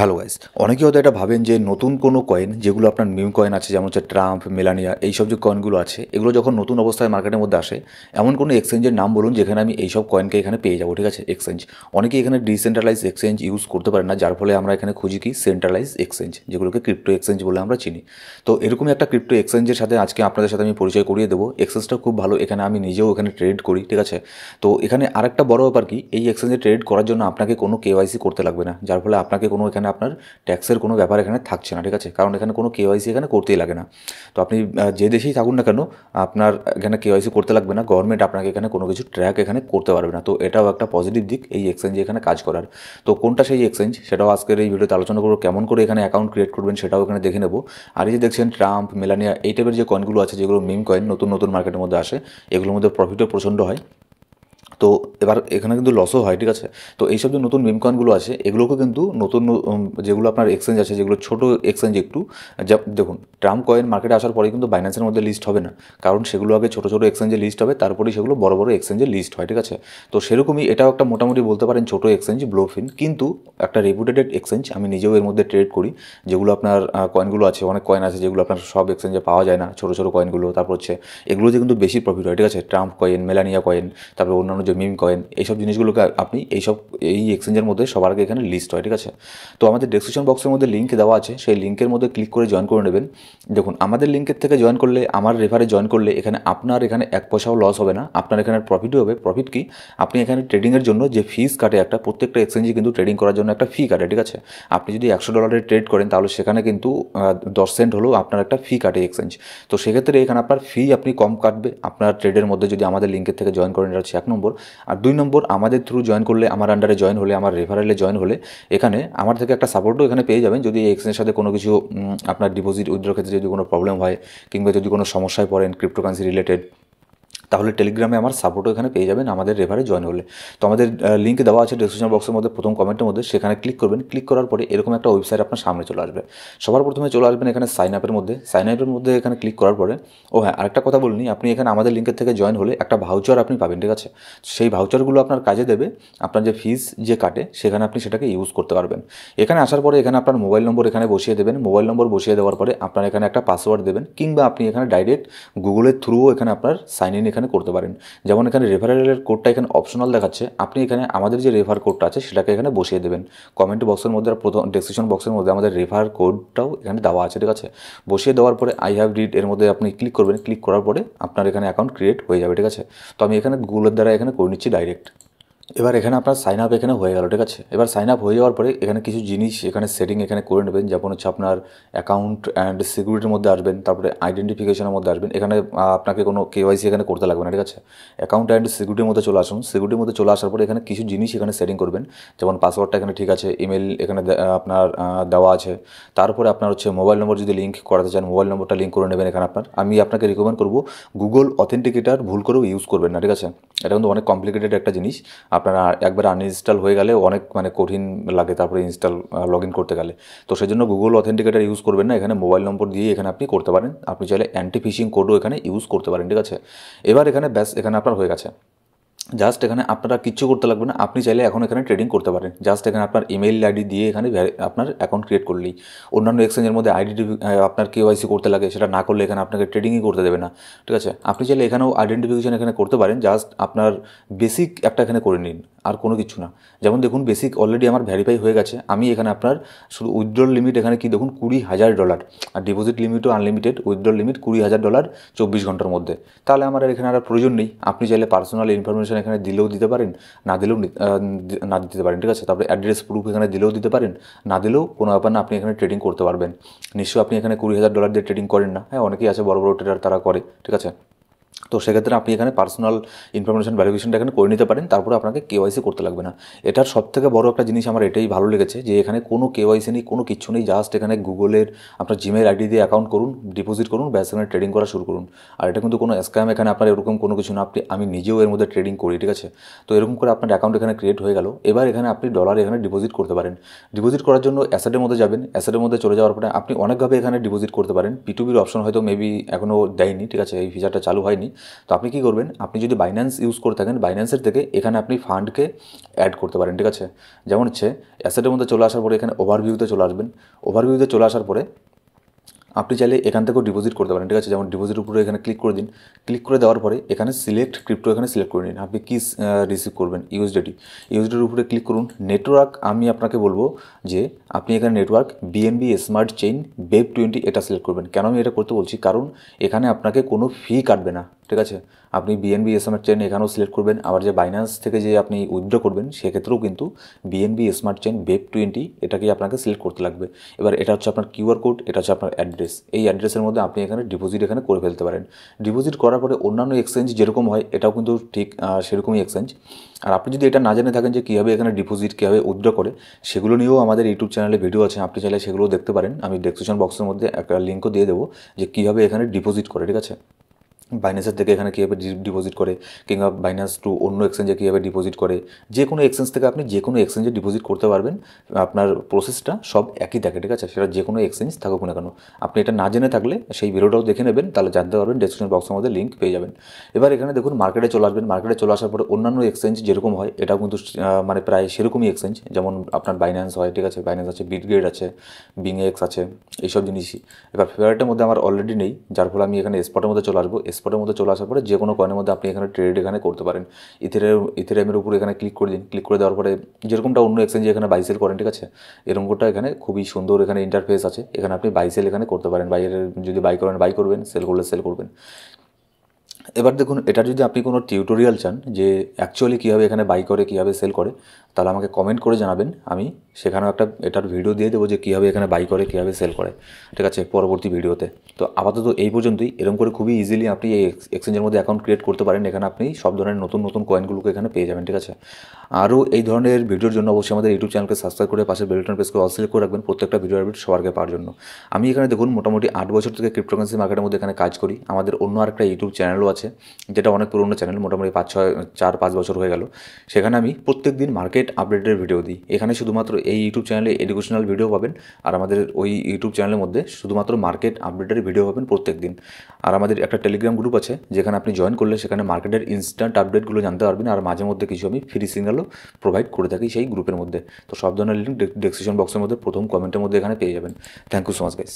Hello guys, অনেকেই হয়তো এটা ভাবেন যে নতুন কোনো কয়েন যেগুলো আপনার মিম কয়েন আছে, যেমন হচ্ছে ট্রাম্প, মেলানিয়া, এইসব যে কয়েনগুলো আছে এগুলো যখন নতুন অবস্থায় মার্কেটের মধ্যে আসে, এমন কোনো এক্সচেঞ্জের নাম বলুন যেখানে আমি এইসব কয়েনকে এখানে পেয়ে যাবো। ঠিক আছে, এক্সচেঞ্জ। অনেকেই এখানে ডিসেন্ট্রালাইজ এক্সচেঞ্জ ইউজ করতে পারেন না, যার ফলে আমরা এখানে খুঁজি কি সেন্ট্রালাইজ এক্সচেঞ্জ, যেগুলোকে ক্রিপ্টো এক্সচেঞ্জ বলে আমরা চিনি। তো এরকমই একটা ক্রিপ্টো এক্সচেঞ্জের সাথে আজকে আপনাদের সাথে আমি পরিচয় করিয়ে দেবো। এক্সচেঞ্জটা খুব ভালো, এখানে আমি নিজেও এখানে ট্রেড করি। ঠিক আছে, তো এখানে আরেকটা বড় ব্যাপার কি, এই এক্সচেঞ্জে ট্রেড করার জন্য আপনাকে কোনো কেওয়াইসি করতে লাগবে না, যার ফলে আপনাকে কোনো এখানে আপনার ট্যাক্সের কোনো ব্যাপার এখানে থাকছে না। ঠিক আছে, কারণ এখানে কোনো কেওয়াইসি এখানে করতেই লাগে না। তো আপনি যে দেশেই থাকুন না কেন, আপনার এখানে কেওয়াইসি করতে লাগবে না, গভর্নমেন্ট আপনাকে এখানে কোনো কিছু ট্র্যাক এখানে করতে পারবে না। তো এটাও একটা পজিটিভ দিক এই এক্সচেঞ্জে এখানে কাজ করার। তো কোনটা সেই এক্সচেঞ্জ সেটাও আজকের এই ভিডিওতে আলোচনা করবো, কেমন করে এখানে অ্যাকাউন্ট ক্রিয়েট করবেন সেটাও এখানে দেখে নেবো। আর এই যে দেখছেন ট্রাম্প, মেলানিয়া, এই টাইপের যে কয়েনগুলো আছে, যেগুলো মিম কয়েন নতুন নতুন মার্কেটের মধ্যে আসে, এগুলোর মধ্যে প্রফিটও প্রচণ্ড হয়। তো এবার এখানে কিন্তু লসও হয়। ঠিক আছে, তো এইসব যে নতুন মিম কয়েনগুলো আছে এগুলোকে কিন্তু নতুন যেগুলো আপনার এক্সচেঞ্জ আছে, যেগুলো ছোটো এক্সচেঞ্জ একটু, যা দেখুন ট্রাম্প কয়েন মার্কেটে আসার পরে কিন্তু বাইন্যান্সের মধ্যে লিস্ট হবে না, কারণ সেগুলো আগে ছোটো ছোটো এক্সচেঞ্জে লিস্ট হবে, তারপরেই সেগুলো বড় বড় এক্সচেঞ্জে লিস্ট হয়। ঠিক আছে, তো সেরকমই এটাও একটা মোটামুটি বলতে পারেন ছোটো এক্সচেঞ্জ, ব্লোফিন, কিন্তু একটা রেপুটেড এক্সচেঞ্জ। আমি নিজেও এর মধ্যে ট্রেড করি। যেগুলো আপনার কয়েনগুলো আছে, অনেক কয়েন আছে যেগুলো আপনার সব এক্সচেঞ্জে পাওয়া যায় না, ছোটো ছোটো কয়েনগুলো। তারপর হচ্ছে এগুলোতে কিন্তু বেশি প্রফিট হয়। ঠিক আছে, ট্রাম্প কয়েন, মেলানিয়া কয়েন, তারপরে অন্যান্য যে মিম কয়েন, এইসব জিনিসগুলোকে আপনি এই এক্সচেঞ্জের মধ্যে সবার আগে এখানে লিস্ট হয়। ঠিক আছে, তো আমাদের ডেসক্রিপশন বক্সের মধ্যে লিঙ্ক দেওয়া আছে, সেই লিঙ্কের মধ্যে ক্লিক করে জয়েন করে নেবেন। দেখুন আমাদের লিঙ্কের থেকে জয়েন করলে, আমার রেফারে জয়েন করলে এখানে আপনার এখানে এক পয়সাও লস হবে না, আপনার এখানে প্রফিটও হবে। প্রফিট কি, আপনি এখানে ট্রেডিংয়ের জন্য যে ফিস কাটে, একটা প্রত্যেকটা এক্সচেঞ্জে কিন্তু ট্রেডিং করার জন্য একটা ফি কাটে। ঠিক আছে, আপনি যদি $100 ট্রেড করেন তাহলে সেখানে কিন্তু 10 সেন্ট হলেও আপনার একটা ফি কাটে এক্সচেঞ্জ। তো সেক্ষেত্রে এখানে আপনার ফি আপনি কম কাটবে আপনার ট্রেডের মধ্যে যদি আমাদের লিঙ্কের থেকে জয়েন করেন, এটা হচ্ছে 1 নম্বর। আর 2 নম্বর, আমাদের থ্রু জয়েন করলে, আমার আন্ডারে জয়েন হলে, আমার রেফারেলে জয়েন হলে এখানে আমার থেকে একটা সাপোর্টও এখানে পেয়ে যাবেন। যদি এই এক্সচেঞ্জের সাথে কোনো কিছু আপনার ডিপোজিট উইথড্র ক্ষেত্রে যদি কোনো প্রবলেম হয়, কিংবা যদি কোনো সমস্যায় পড়েন ক্রিপ্টোকারেন্সি রিলেটেড, তাহলে টেলিগ্রামে আমার সাপোর্টও এখানে পেয়ে যাবেন আমাদের রেফারে জয়েন হলে। তো আমাদের লিঙ্ক দেওয়া আছে ডেসক্রিপশন বক্সের মধ্যে প্রথম কমেন্টের মধ্যে, সেখানে ক্লিক করবেন। ক্লিক করার পরে এরকম একটা ওয়েবসাইট আপনার সামনে চলে আসবে। সবার প্রথমে চলে আসবেন এখানে সাইন আপের মধ্যে। সাইন আপের মধ্যে এখানে ক্লিক করার পরে, ও হ্যাঁ আরেকটা কথা বলিনি, আপনি এখানে আমাদের লিঙ্কের থেকে জয়েন হলে একটা ভাউচার আপনি পাবেন। ঠিক আছে, সেই ভাউচারগুলো আপনার কাজে দেবে, আপনার যে ফিস যে কাটে সেখানে আপনি সেটাকে ইউজ করতে পারবেন। এখানে আসার পরে এখানে আপনার মোবাইল নম্বর এখানে বসিয়ে দেবেন। মোবাইল নম্বর বসিয়ে দেওয়ার পরে আপনার এখানে একটা পাসওয়ার্ড দেবেন, কিংবা আপনি এখানে ডাইরেক্ট গুগলের থ্রুও এখানে আপনার সাইন ইন এখানে করতে পারেন। যেমন এখানে রেফারেলের কোডটা এখানে অপশনাল দেখাচ্ছে, আপনি এখানে আমাদের যে রেফার কোডটা আছে সেটাকে এখানে বসিয়ে দেবেন। কমেন্ট বক্সের মধ্যে আর প্রথম ডেসক্রিপশন বক্সের মধ্যে আমাদের রেফার কোডটাও এখানে দেওয়া আছে। ঠিক আছে, বসিয়ে দেওয়ার পরে আই হ্যাভ রিড এর মধ্যে আপনি ক্লিক করবেন। ক্লিক করার পরে আপনার এখানে অ্যাকাউন্ট ক্রিয়েট হয়ে যাবে। ঠিক আছে, তো আমি এখানে গুগলের দ্বারা এখানে করে নিচ্ছি ডাইরেক্ট। এবার এখানে আপনার সাইন আপ এখানে হয়ে গেল। ঠিক আছে, এবার সাইন আপ হয়ে যাওয়ার পরে এখানে কিছু জিনিস এখানে সেটিং এখানে করে নেবেন, যেমন হচ্ছে আপনার অ্যাকাউন্ট অ্যান্ড সিকিউরিটির মধ্যে আসবেন, তারপরে আইডেন্টিফিকেশনের মধ্যে আসবেন। এখানে আপনাকে কোনো কেওয়াইসি এখানে করতে লাগবে না। ঠিক আছে, অ্যাকাউন্ট অ্যান্ড সিকিউরিটির মধ্যে চলে আসুন। সিকিউরিটির মধ্যে চলে আসার পরে এখানে কিছু জিনিস এখানে সেটিং করবেন, যেমন পাসওয়ার্ডটা এখানে ঠিক আছে, ইমেল এখানে আপনার দেওয়া আছে। তারপরে আপনার হচ্ছে মোবাইল নম্বর যদি লিঙ্ক করাতে চান, মোবাইল নম্বরটা লিঙ্ক করে নেবেন এখানে আপনার। আমি আপনাকে রিকমেন্ড করবো গুগল অথেন্টিকেটার ভুল করেও ইউজ করবেন না। ঠিক আছে, এটা কিন্তু অনেক কমপ্লিকেটেড একটা জিনিস, আপনারা একবার আনইনস্টল হয়ে গেলে অনেক কঠিন লাগে তারপরে ইনস্টল লগ ইন করতে গেলে। তো সেই জন্য গুগল অথেন্টিকেটার ইউজ করবেন না, এখানে মোবাইল নম্বর দিয়ে এখানে আপনি করতে পারেন। আপনি চাইলে অ্যান্টি ফিশিং কোডও এখানে ইউজ করতে পারেন। ঠিক আছে, এবার এখানে ব্যাস এখানে আপনার হয়ে গেছে। জাস্ট এখানে আপনারা কিচ্ছু করতে লাগবে না, আপনি চাইলে এখন এখানে ট্রেডিং করতে পারেন। জাস্ট এখানে আপনার ইমেইল আইডি দিয়ে এখানে আপনার অ্যাকাউন্ট ক্রিয়েট করলেই, অন্যান্য এক্সচেঞ্জের মধ্যে আপনার কেওয়াইসি করতে লাগে, সেটা না করলে এখানে আপনাকে ট্রেডিংই করতে দেবে না। ঠিক আছে, আপনি চাইলে এখানেও আইডেন্টিফিকেশন এখানে করতে পারেন। জাস্ট আপনার বেসিক একটা এখানে করে নিন, আর কোনো কিছু না। যেমন দেখুন বেসিক অলরেডি আমার ভেরিফাই হয়ে গেছে। আমি এখানে আপনার শুধু উইথড্রল লিমিট এখানে কি দেখুন $20,000, আর ডিপোজিট লিমিটও আনলিমিটেড, উইথড্রল লিমিট $20,000 24 ঘন্টার মধ্যে। তাহলে আমার আর এখানে আর প্রয়োজন নেই। আপনি চাইলে পার্সোনাল ইনফরমেশন এখানে দিলেও দিতে পারেন, না দিলেও না দিতে পারেন। ঠিক আছে, তারপরে অ্যাড্রেস প্রুফ এখানে দিলেও দিতে পারেন, না দিলেও কোনো ব্যাপার না, আপনি এখানে ট্রেডিং করতে পারবেন। নিশ্চয়ই আপনি এখানে $20,000 দিয়ে ট্রেডিং করেন না? হ্যাঁ, অনেকেই আছে বড় বড় ট্রেডার, তারা করে। ঠিক আছে, তো সেক্ষেত্রে আপনি এখানে পার্সোনাল ইনফরমেশন ভ্যারিফিকেশনটা এখানে করে নিতে পারেন, তারপরে আপনাকে কেওয়াইসি করতে লাগবে না। এটার সবথেকে বড় একটা জিনিস আমার এটাই ভালো লেগেছে, যে এখানে কোনো কেওয়াইসি নেই, কোনো কিচ্ছু নেই। জাস্ট এখানে গুগলের আপনার জিমেল আইডি দিয়ে অ্যাকাউন্ট করুন, ডিপোজিট করুন, ব্যাস এখানে ট্রেডিং করা শুরু করুন। আর এটা কিন্তু কোনো স্ক্যাম এখানে আপনার এরকম কোনো কিছু না। আমি নিজেও এর মধ্যে ট্রেডিং করি। ঠিক আছে, তো এরকম করে আপনার অ্যাকাউন্ট এখানে ক্রিয়েট হয়ে গেল। এবার এখানে আপনি ডলার এখানে ডিপোজিট করতে পারেন। ডিপোজিট করার জন্য অ্যাসেটের মধ্যে যাবেন। অ্যাসেটের মধ্যে চলে যাওয়ার পরে আপনি অনেকভাবে এখানে ডিপোজিট করতে পারেন। P2P অপশন হয়তো মেবি এখনও দেয়নি। ঠিক আছে, এই ফিচারটা চালু হয়নি। হয়নি। তো আপনি কী করবেন, আপনি যদি বাইন্যান্স ইউজ করে থাকেন, বাইন্যান্সের থেকে এখানে আপনি ফান্ডকে অ্যাড করতে পারেন, ঠিক আছে। যেমন হচ্ছে অ্যাসেটের মধ্যে চলে আসার পরে এখানে ওভারভিউতে চলে আসবেন। ওভারভিউতে চলে আসার পরে আপনি চাইলে এখান থেকেও ডিপোজিট করতে পারেন, ঠিক আছে। যেমন ডিপোজিট উপরে এখানে ক্লিক করে দিন। ক্লিক করে দেওয়ার পরে এখানে সিলেক্ট ক্রিপ্টো এখানে সিলেক্ট করে নিন। আপনি কী রিসিভ করবেন, ইউএসডিটি। ইউএসডিটির উপরে ক্লিক করুন। নেটওয়ার্ক আমি আপনাকে বলবো যে আপনি এখানে network BNB smart chain babe 20 এটা সিলেক্ট করবেন। কেন আমি এটা করতে বলছি, কারণ এখানে আপনাকে কোনো ফি কাটবে না, ঠিক আছে। আপনি বিএনবি স্মার্ট চেইন এখানেও সিলেক্ট করবেন। আবার যে বাইন্যান্স থেকে যে আপনি উইথড্র করবেন সেক্ষেত্রেও কিন্তু বিএনবি স্মার্ট চেইন বেব 20 এটাকেই আপনাকে সিলেক্ট করতে লাগবে। এবার এটা হচ্ছে আপনার কিউআর কোড, এটা হচ্ছে আপনার অ্যাড্রেস। এই অ্যাড্রেসের মধ্যে আপনি এখানে ডিপোজিট এখানে করে ফেলতে পারেন। ডিপোজিট করার পরে অন্যান্য এক্সচেঞ্জ যেরকম হয় এটাও কিন্তু ঠিক সেরকমই এক্সচেঞ্জ। আর আপনি যদি এটা না জেনে থাকেন যে কীভাবে এখানে ডিপোজিট কীভাবে উইথড্র করে, সেগুলো নিয়েও আমাদের ইউটিউব চ্যানেলে ভিডিও আছে, আপনি চাইলে সেগুলোও দেখতে পারেন। আমি ডেসক্রিপশন বক্সের মধ্যে একটা লিঙ্কও দিয়ে দেবো যে কীভাবে এখানে ডিপোজিট করে, ঠিক আছে। বাইন্যান্সের থেকে এখানে কীভাবে ডিপোজিট করে, কিংবা বাইন্যান্স টু অন্য এক্সচেঞ্জে কীভাবে ডিপোজিট করে, যে কোনো এক্সচেঞ্জ থেকে আপনি যে কোনো এক্সচেঞ্জে ডিপোজিট করতে পারবেন। আপনার প্রসেসটা সব একই থাকে, ঠিক আছে। সেটা যে কোনো এক্সচেঞ্জ থাকুক না কেন। আপনি এটা না জেনে থাকলে সেই ভিডিওটাও দেখে নেবেন, তাহলে জানতে পারবেন। ডেসক্রিপশন বক্সের মধ্যে লিঙ্ক পেয়ে যাবেন। এবার এখানে দেখুন মার্কেটে চলে আসবেন। মার্কেটে চলে আসার পরে অন্যান্য এক্সচেঞ্জ যেরকম হয় এটাও কিন্তু মানে প্রায় সেরকমই এক্সচেঞ্জ, যেমন আপনার বাইন্যান্স হয়, ঠিক আছে। বাইন্যান্স আছে, বিটগেট আছে, বিংএক্স আছে, এইসব জিনিসই। এবার ফেভারিটের মধ্যে আমার অলরেডি নেই, যার ফলে আমি এখানে স্পটের মধ্যে চলে আসবো। স্পটের মধ্যে চলে আসার পরে যে কোনো কয়েনের মধ্যে আপনি এখানে ট্রেড এখানে করতে পারেন। ইথেরিয়ামের উপরে এখানে ক্লিক করে দিন। ক্লিক করে দেওয়ার পরে যেরকমটা অন্য এক্সচেঞ্জে এখানে বাইসেল করেন, ঠিক আছে, এরকমটা এখানে খুবই সুন্দর এখানে ইন্টারফেস আছে। এখানে আপনি বাইসেল এখানে করতে পারেন। বাইরের যদি বাই করেন বাই করবেন, সেল করলে সেল করবেন। এবার দেখুন, এটা যদি আপনি কোনো টিউটোরিয়াল চান যে অ্যাকচুয়ালি কীভাবে এখানে বাই করে কীভাবে সেল করে, তাহলে আমাকে কমেন্ট করে জানাবেন। আমি সেখানেও একটা এটার ভিডিও দিয়ে দেবো যে কীভাবে এখানে বাই করে কীভাবে সেল করে, ঠিক আছে, পরবর্তী ভিডিওতে। তো আপাতত এই পর্যন্তই। এরকম করে খুবই ইজিলি আপনি এই এক্সচেঞ্জের মধ্যে অ্যাকাউন্ট ক্রিয়েট করতে পারেন। এখানে আপনি সব ধরনের নতুন নতুন কয়েনগুলোকে এখানে পেয়ে যাবেন, ঠিক আছে। আরও এই ধরনের ভিডিওর জন্য অবশ্যই আমাদের ইউটিউব চ্যানেলকে সাবস্ক্রাইব করে পাশে বেল বাটন প্রেস করে অল সিলেক্ট করে রাখবেন, প্রত্যেকটা ভিডিও আপডেট সবার আগে পাওয়ার জন্য। আমি এখানে দেখুন মোটামুটি 8 বছর থেকে ক্রিপ্টোকারেন্সি মার্কেটের মধ্যে এখানে কাজ করি। আমাদের অন্য আরেকটা ইউটিউব চ্যানেলও আছে, যেটা অনেক পুরোনো চ্যানেল, মোটামুটি 4-5 বছর হয়ে গেল। সেখানে আমি প্রত্যেক দিন মার্কেট আপডেটের ভিডিও দিই। এখানে শুধুমাত্র এই ইউটিউব চ্যানেলে এডুকেশনাল ভিডিও পাবেন, আর আমাদের ওই ইউটিউব চ্যানেলের মধ্যে শুধুমাত্র মার্কেট আপডেটের ভিডিও পাবেন প্রত্যেক দিন। আর আমাদের একটা টেলিগ্রাম গ্রুপ আছে, যেখানে আপনি জয়েন করলে সেখানে মার্কেটের ইনস্ট্যান্ট আপডেটগুলো জানতে পারবেন। আর মাঝে মধ্যে কিছু আমি ফ্রি সিগন্যালও প্রোভাইড করে থাকি সেই গ্রুপের মধ্যে। তো সব ধরনের লিঙ্ক ডেসক্রিপশন বক্সের মধ্যে প্রথম কমেন্টের মধ্যে এখানে পেয়ে যাবেন। Thank you so much guys.